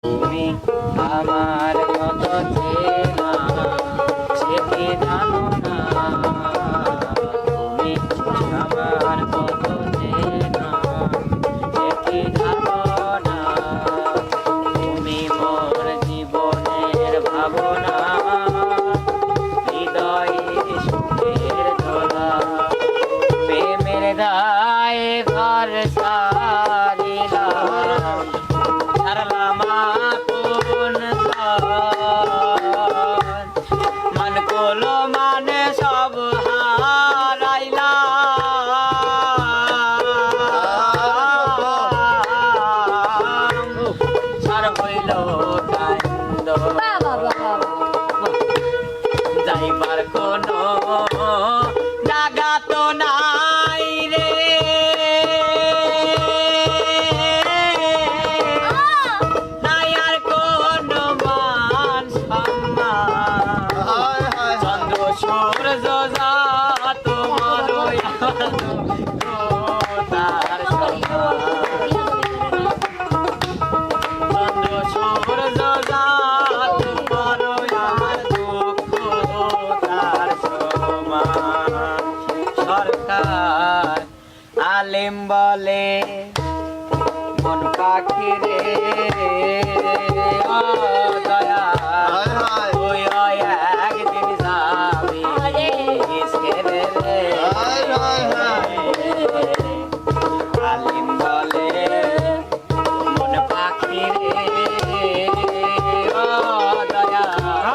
তুমি আমার কত চেনা সে কি জানো না, তুমি আমার কত চেনা সে কি জানো না, তুমি মোর জীবনের ভাবনা, হৃদয়ে সুখের দোলা, প্রেমের দায় ঘর সারিলাম, ছাড়লাম আপন ঘর, মন কোলো মানে সব হারাইলাম, সার হইল কান্দ, যাইবার কোনো জাগা তো নাই রে, নাই আর কোনো মান সম্মান, চন্দ্র সূর্য যা তোমার তার সমান, চন্দ্র সূর্য যা তোমার আমার দুঃখ তার সমান, সরকার আলেম বলে মন পাখি রে